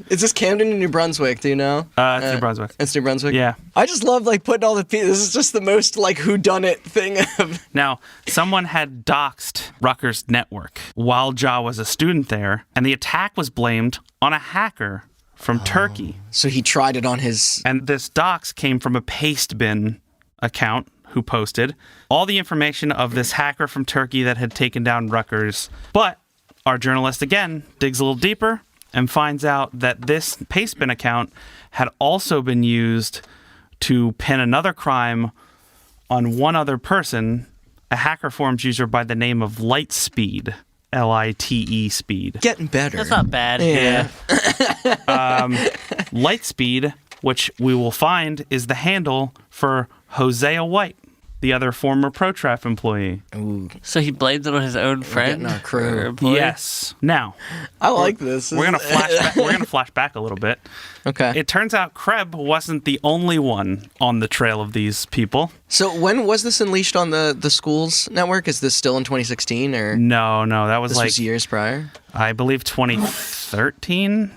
Is this Camden or New Brunswick? Do you know? It's New Brunswick. It's New Brunswick. Yeah. I just love like putting all the pieces. This is just the most like whodunit thing of. Now, someone had doxed Rutgers Network while Jha was a student there, and the attack was blamed on a hacker from Turkey. So he tried it on his. And this dox came from a Pastebin account who posted all the information of this hacker from Turkey that had taken down Rutgers. But our journalist, again, digs a little deeper and finds out that this Pastebin account had also been used to pin another crime on one other person, a hacker forums user by the name of Lightspeed. Lite Speed. Getting better. That's not bad. Yeah. Lightspeed, which we will find is the handle for Hosea White, the other former ProTrap employee. Ooh. So he blamed it on his own friend? getting our crew. or employee? Yes. Now, I like this. we're gonna flash back. We're gonna flash back a little bit. Okay. It turns out Krebs wasn't the only one on the trail of these people. So when was this unleashed on the schools network? Is this still in 2016 or? No, that was This like was years prior. I believe 2013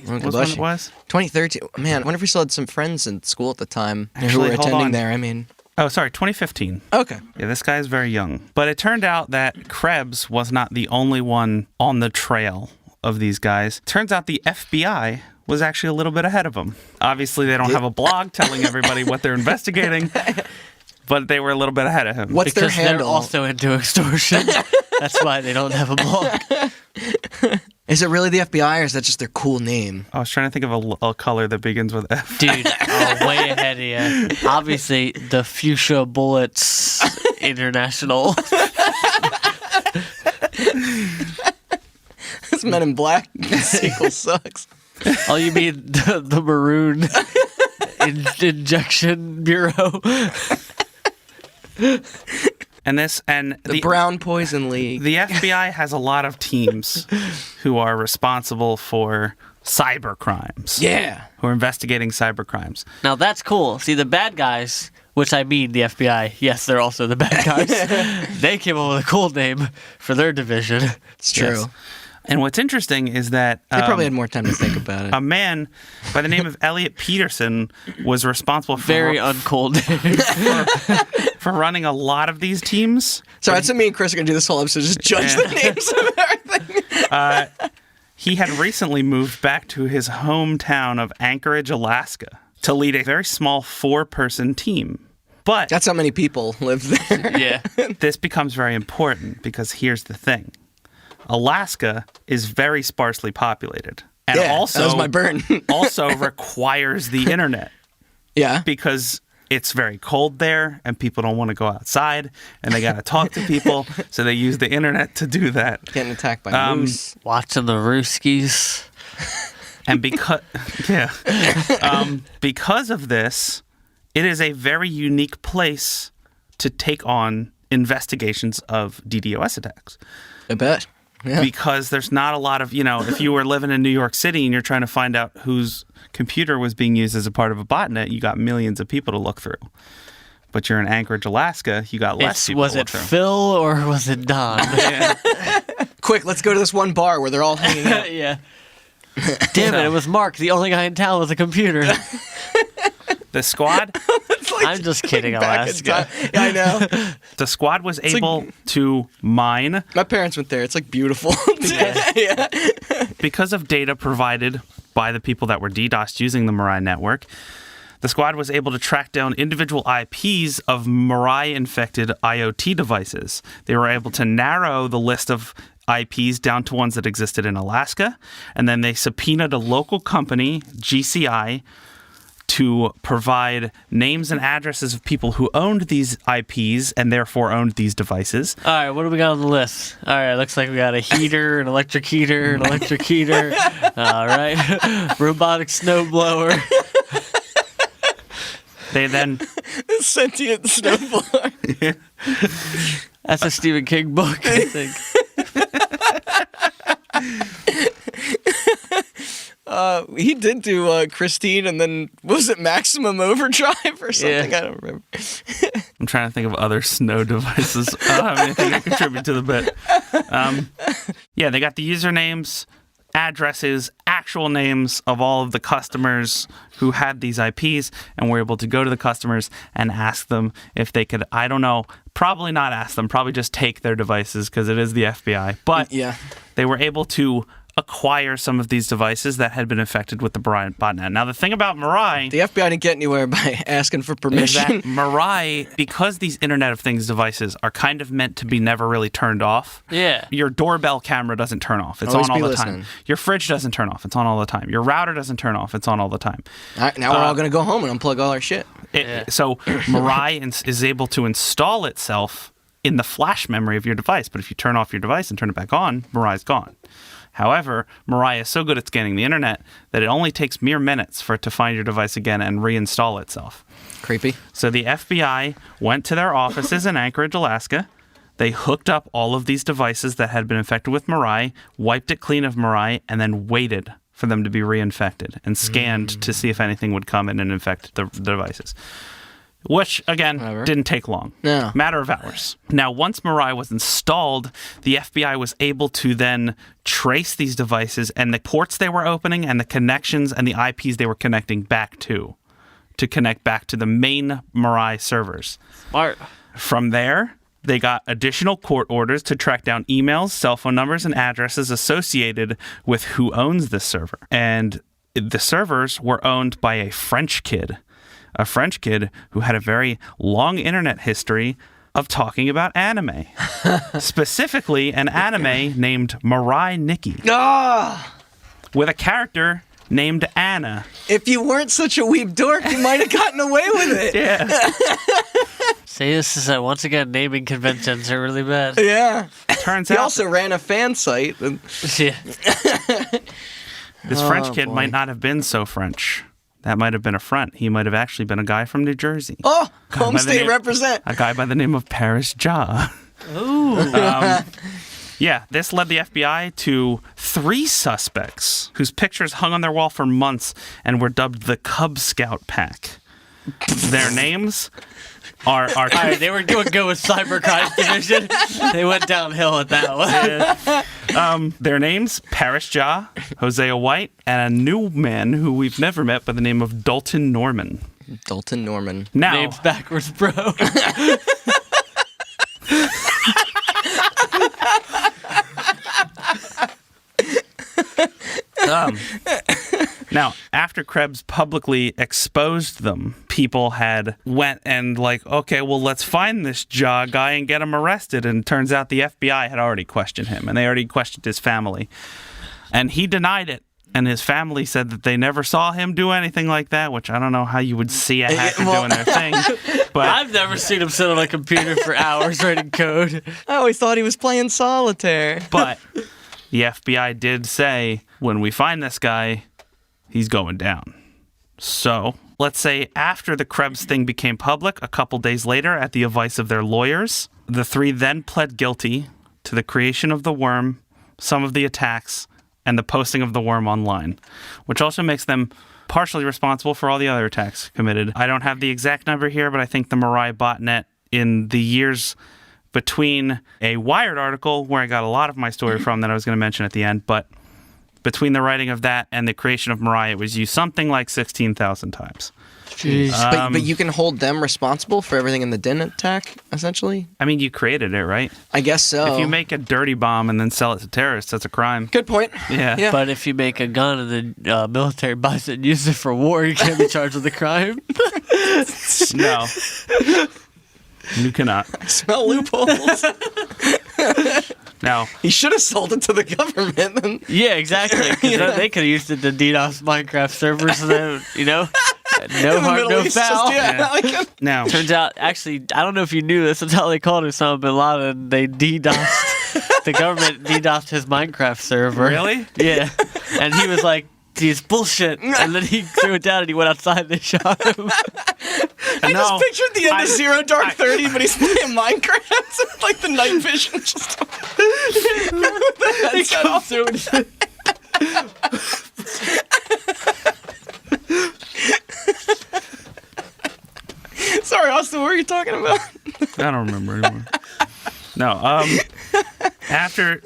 Oh, was when it was. 2013. Man, I wonder if we still had some friends in school at the time who Actually, were hold attending on. there. I mean. Oh, sorry, 2015. Okay. Yeah, this guy is very young. But it turned out that Krebs was not the only one on the trail of these guys. Turns out the FBI was actually a little bit ahead of them. Obviously, they don't have a blog telling everybody what they're investigating, but they were a little bit ahead of him. What's their handle? They're also into extortion. That's why they don't have a blog. Is it really the FBI, or is that just their cool name? I was trying to think of a color that begins with F. Dude, way ahead of you. Obviously, the Fuchsia Bullets International. This Men in Black sequel sucks. Oh, you mean the Maroon Injection Bureau? And the Brown Poison League. The FBI has a lot of teams who are responsible for cyber crimes. Yeah. Who are investigating cyber crimes. Now, that's cool. See, the bad guys, which I mean the FBI, yes, they're also the bad guys. They came up with a cool name for their division. It's true. Yes. And what's interesting is that They probably had more time to think about it. a man by the name of Elliot Peterson was responsible for Very uncool name. for running a lot of these teams. So that's what me and Chris are going to do this whole episode, just judge the names of everything. He had recently moved back to his hometown of Anchorage, Alaska, to lead a very small 4-person team. But That's how many people live there. Yeah. this becomes very important because here's the thing. Alaska is very sparsely populated. And Yeah, also, that was my burn. also requires the internet Yeah. because it's very cold there and people don't want to go outside and they got to talk to people. So they use the internet to do that. Getting attacked by moose. Watching the Rooskies. And because of this, it is a very unique place to take on investigations of DDoS attacks. I bet. Yeah. Because there's not a lot of, if you were living in New York City and you're trying to find out whose computer was being used as a part of a botnet, you got millions of people to look through. But you're in Anchorage, Alaska, you got less people Was to look it through. Phil or was it Don? Quick, let's go to this one bar where they're all hanging out. Yeah. Damn it was Mark, the only guy in town with a computer. The squad, I'm just kidding, Back in Alaska. time. Yeah, I know. the squad was able to mine My parents went there. It's like beautiful. Yeah. because of data provided by the people that were DDoSed using the Mirai network. The squad was able to track down individual IPs of Mirai-infected IoT devices. They were able to narrow the list of IPs down to ones that existed in Alaska, and then they subpoenaed a local company, GCI, to provide names and addresses of people who owned these IPs and therefore owned these devices. All right, what do we got on the list? All right, looks like we got a heater, an electric heater, an electric heater. All right, robotic snowblower. They then Sentient snowblower. That's a Stephen King book, I think. He did do Christine, and then was it Maximum Overdrive or something? Yeah. I don't remember. I'm trying to think of other snow devices. I don't have anything to contribute to the bit. Yeah, they got the usernames, addresses, actual names of all of the customers who had these IPs, and were able to go to the customers and ask them if they could, I don't know, probably not ask them, probably just take their devices because it is the FBI. But Yeah. they were able to acquire some of these devices that had been infected with the Mirai botnet. Now, the thing about Mirai... The FBI didn't get anywhere by asking for is permission. that Mirai, because these Internet of Things devices are kind of meant to be never really turned off. Yeah. Your doorbell camera doesn't turn off. It's Always on all be the time. listening. Your fridge doesn't turn off. It's on all the time. Your router doesn't turn off. It's on all the time. All right, now we're all going to go home and unplug all our shit. So Mirai is able to install itself in the flash memory of your device. But if you turn off your device and turn it back on, Mirai's gone. However, Mirai is so good at scanning the internet that it only takes mere minutes for it to find your device again and reinstall itself. Creepy. So the FBI went to their offices in Anchorage, Alaska. They hooked up all of these devices that had been infected with Mirai, wiped it clean of Mirai, and then waited for them to be reinfected and scanned to see if anything would come in and infect the devices. Which, again, didn't take long. No. Matter of hours. Now, once Mirai was installed, the FBI was able to then trace these devices and the ports they were opening and the connections and the IPs they were connecting back to connect back to the main Mirai servers. Smart. From there, they got additional court orders to track down emails, cell phone numbers, and addresses associated with who owns this server. And the servers were owned by a French kid who had a very long internet history of talking about anime. Specifically, an anime named Mirai Nikki. Ah! With a character named Anna. If you weren't such a weeb dork, you might have gotten away with it. Yeah. See, this is once again, naming conventions are really bad. Yeah. Turns He out also ran a fan site. Yeah. this French kid boy. might not have been so French. That might have been a front. He might have actually been a guy from New Jersey. Oh, Guy home by the state name- represent. A guy by the name of Paris Ja. Ooh. Yeah, this led the FBI to 3 suspects whose pictures hung on their wall for months and were dubbed the Cub Scout Pack. Their names are All right, they were doing good with cybercrime division. They went downhill with that one. their names, Paris Ja, Hosea White, and a new man who we've never met by the name of Dalton Norman. Dalton Norman. Now, Names backwards, bro. Now, after Krebs publicly exposed them, people had went and like, okay, well, let's find this Ja guy and get him arrested. And it turns out the FBI had already questioned him, and they already questioned his family. And he denied it. And his family said that they never saw him do anything like that, which I don't know how you would see a hacker doing their thing. But I've never seen him sit on a computer for hours writing code. I always thought he was playing solitaire. But the FBI did say, when we find this guy, he's going down. So, let's say after the Krebs thing became public, a couple days later, at the advice of their lawyers, the 3 then pled guilty to the creation of the worm, some of the attacks, and the posting of the worm online, which also makes them partially responsible for all the other attacks committed. I don't have the exact number here, but I think the Mirai Botnet in the years between a Wired article, where I got a lot of my story from that I was going to mention at the end, but between the writing of that and the creation of Mirai, it was used something like 16,000 times. Jeez. But you can hold them responsible for everything in the DIN attack, essentially? I mean, you created it, right? I guess so. If you make a dirty bomb and then sell it to terrorists, that's a crime. Good point. Yeah. Yeah. But if you make a gun and the military buys it and uses it for war, you can't be charged with a crime. No. You cannot. Smell loopholes. Now, He should have sold it to the government. Then. Yeah, exactly. Because they could have used it to DDoS Minecraft servers, and then, no In the harm, Middle no East, foul. now, Turns out, actually, I don't know if you knew this, that's how they called Osama bin Laden. They DDoSed, the government DDoSed his Minecraft server. Really? Yeah. And he was like, "It's bullshit." And then he threw it down and he went outside and they shot him. I No, just pictured the end of Zero Dark I- 30, but he's playing Minecraft. Like the night vision just. They consumed it. Sorry, Austin, what were you talking about? I don't remember anymore. No. After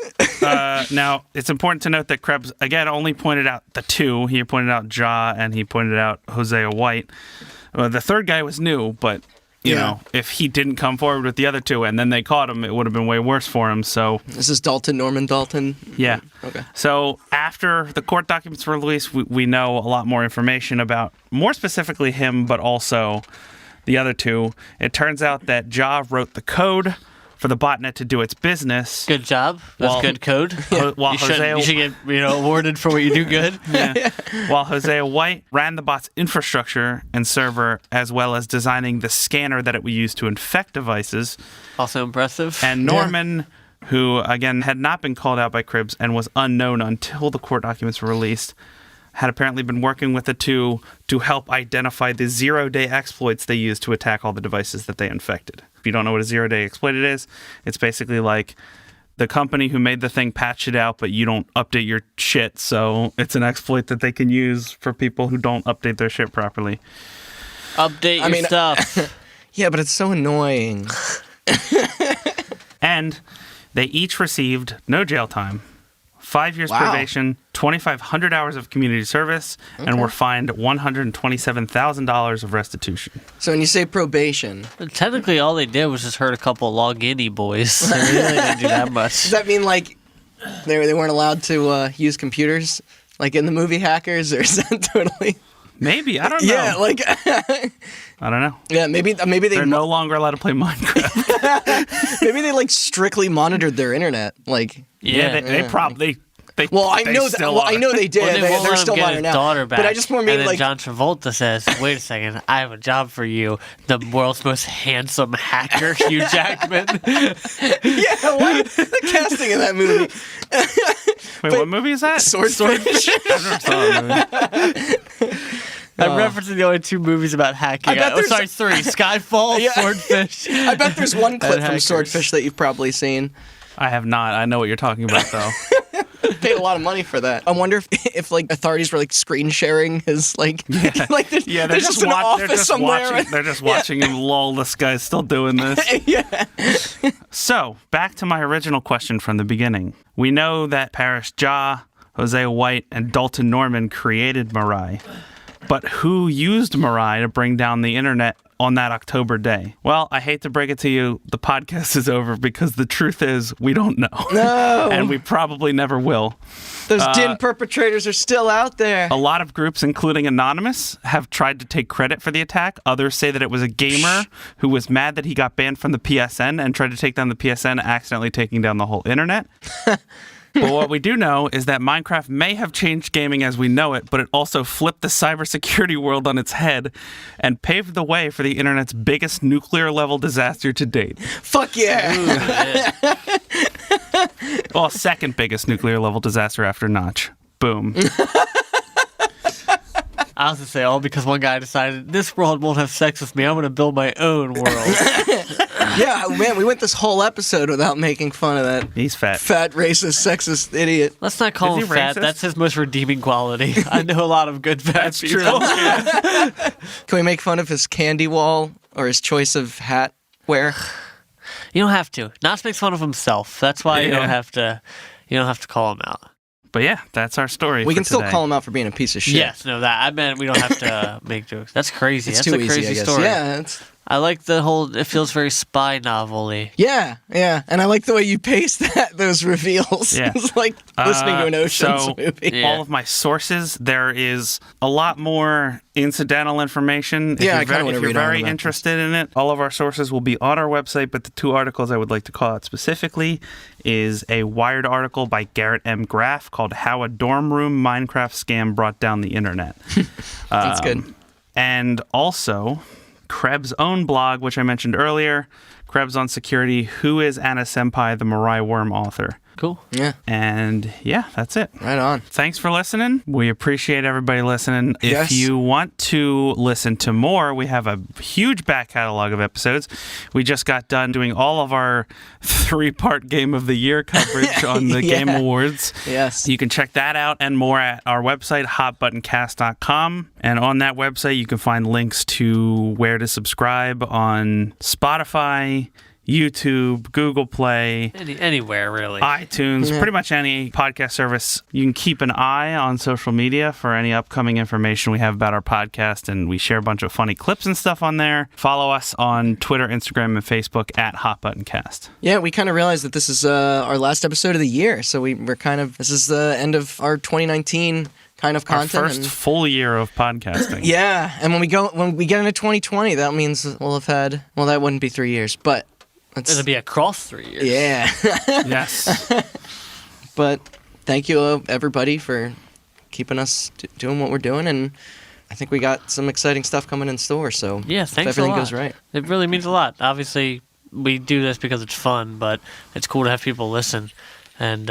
now, it's important to note that Krebs again only pointed out the 2. He pointed out Ja and he pointed out Hosea White. The third guy was new, but you know, if he didn't come forward with the other 2 and then they caught him, it would have been way worse for him. So This is Norman Dalton. yeah. Okay. So after the court documents were released, we know a lot more information about more specifically him, but also the other 2. It turns out that Ja wrote the code for the botnet to do its business. Good job. That's Well- good code. While You should get awarded for what you do good. While Hosea White ran the bot's infrastructure and server, as well as designing the scanner that it would use to infect devices. Also impressive. And Norman, who, again, had not been called out by Krebs and was unknown until the court documents were released, had apparently been working with the 2 to help identify the zero-day exploits they used to attack all the devices that they infected. If you don't know what a zero-day exploit is, it's basically like the company who made the thing patched it out, but you don't update your shit, so it's an exploit that they can use for people who don't update their shit properly. Update your stuff. Yeah, but it's so annoying. And they each received no jail time, 5 years Wow. probation, 2,500 hours of community service, and were fined $127,000 of restitution. So when you say probation, Technically, all they did was just hurt a couple login boys. They really didn't do that much. does that mean like they weren't allowed to use computers Like in the movie Hackers, or is that totally? Maybe, I don't know. Yeah, like I don't know. yeah, maybe They're no longer allowed to play Minecraft. maybe they like strictly monitored their internet. Like They probably. well, I know that. still Well, are. I know they did. Well, they won't They're let him still get monitoring his now. daughter back. But I just more and mean then like John Travolta says, "Wait a second, I have a job for you, the world's most handsome hacker, Hugh Jackman." yeah, what the casting in that movie? Wait, what movie is that? Swordfish. I never saw that movie. I'm referencing the only 2 movies about hacking. I bet Oh, sorry, there's- 3. Skyfall, Yeah. Swordfish. I bet there's one clip from Hackers. Swordfish that you've probably seen. I have not. I know what you're talking about, though. Paid a lot of money for that. I wonder if like authorities were like screen sharing his like like there's, Yeah, there's just an office somewhere. They're just watching him. Lol, this guy's still doing this. yeah. So, back to my original question from the beginning. We know that Paris Ja, Hosea White, and Dalton Norman created Mirai. But who used Mirai to bring down the internet on that October day? Well, I hate to break it to you, the podcast is over because the truth is we don't know. No. And we probably never will. Those din perpetrators are still out there. A lot of groups, including Anonymous, have tried to take credit for the attack. Others say that it was a gamer who was mad that he got banned from the PSN and tried to take down the PSN, accidentally taking down the whole internet. But what we do know is that Minecraft may have changed gaming as we know it, but it also flipped the cybersecurity world on its head and paved the way for the internet's biggest nuclear-level disaster to date. Fuck yeah. Well, second biggest nuclear-level disaster after Notch. Boom. I was going to say, all because one guy decided, this world won't have sex with me. I'm going to build my own world. Yeah, man, we went this whole episode without making fun of that He's fat. fat, racist, sexist idiot. Let's not call Is him he fat. racist? That's his most redeeming quality. I know a lot of good fat That's people. true. Can we make fun of his candy wall or his choice of hat wear? You don't have to. Knox makes fun of himself. That's why you Yeah. don't have to. You don't have to call him out. But yeah, that's our story. We for can still today. call him out for being a piece of shit. Yes, no, that I meant we don't have to make jokes. That's crazy. It's That's too a crazy easy, I guess. story. Yeah, it's... I like the whole. It feels very spy novel-y. Yeah, and I like the way you paste those reveals. Yeah. It's like listening to an Ocean's so movie. Yeah. all of my sources, there is a lot more incidental information. If Yeah, you're I kinda very, wanna if you're read on very about interested in it, all of our sources will be on our website, but the 2 articles I would like to call out specifically is a Wired article by Garrett M. Graff called How a Dorm Room Minecraft Scam Brought Down the Internet. That's good. And also Krebs' own blog, which I mentioned earlier, Krebs on Security, Who is Anna Senpai, the Mirai Worm author. Cool. Yeah, And yeah, that's it. right on. Thanks for listening. We appreciate everybody listening. Yes. If you want to listen to more, we have a huge back catalog of episodes. We just got done doing all of our 3-part Game of the Year coverage on the Yeah. Game Awards. Yes. You can check that out and more at our website, hotbuttoncast.com. And on that website, you can find links to where to subscribe on Spotify, YouTube, Google Play, Anywhere really. iTunes, pretty much any podcast service. You can keep an eye on social media for any upcoming information we have about our podcast, and we share a bunch of funny clips and stuff on there. Follow us on Twitter, Instagram, and Facebook at HotButtonCast. Yeah, we kind of realized that this is our last episode of the year, so this is the end of our 2019 kind of Our content. first and- full year of podcasting. yeah, and when we get into 2020, that means we'll have had, well, that wouldn't be 3 years, but It'll be across 3 years. yeah. Yes. But thank you, everybody, for keeping us doing what we're doing, and I think we got some exciting stuff coming in store. So Yeah, if thanks everything a lot. goes right. It really means a lot. Obviously, we do this because it's fun, but it's cool to have people listen. And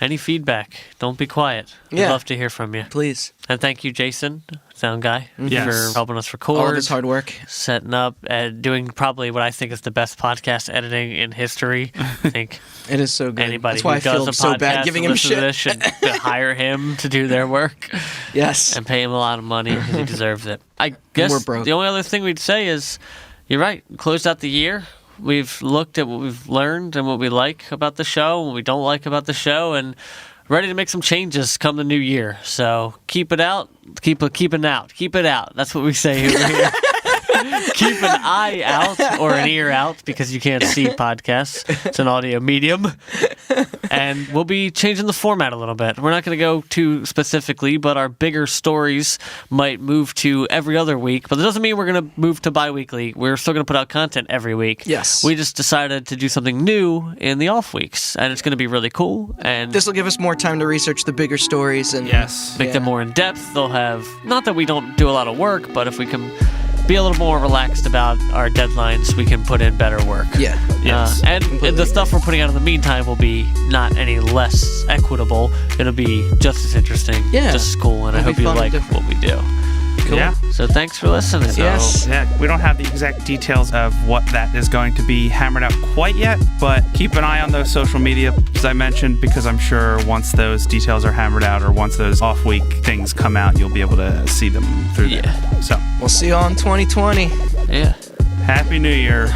any feedback, don't be quiet. We'd Yeah. love to hear from you. Please, And thank you, Jason, sound guy, Yes. for helping us record. all of his hard work. Setting up and doing probably what I think is the best podcast editing in history. I think It is so good. anybody That's why who I feel does a so podcast bad giving and him listens to shit. this should hire him to do their work Yes. and pay him a lot of money because he deserves it. I guess We're broke. the only other thing we'd say is, you're right, closed out the year. We've looked at what we've learned and what we like about the show, what we don't like about the show, and ready to make some changes come the new year. So keep it out, keep it out. That's what we say over here. keep an eye out or an ear out because you can't see podcasts. It's an audio medium. And we'll be changing the format a little bit. We're not going to go too specifically, but our bigger stories might move to every other week. But that doesn't mean we're going to move to bi-weekly. We're still going to put out content every week. Yes. We just decided to do something new in the off weeks, and it's going to be really cool. And This will give us more time to research the bigger stories and make them more in depth. They'll have, not that we don't do a lot of work, but if we can be a little more relaxed about our deadlines, we can put in better work. Yeah. Yes. And the stuff we're putting out in the meantime will be not any less equitable. It'll be just as interesting, Yeah. just as cool, and I It'll hope be you fun and like different. what we do. Cool. Yeah. So thanks for listening. Yes. Yeah, we don't have the exact details of what that is going to be hammered out quite yet, but keep an eye on those social media, as I mentioned, because I'm sure once those details are hammered out or once those off-week things come out, you'll be able to see them through there. So, We'll see you all in 2020. Yeah. Happy New Year.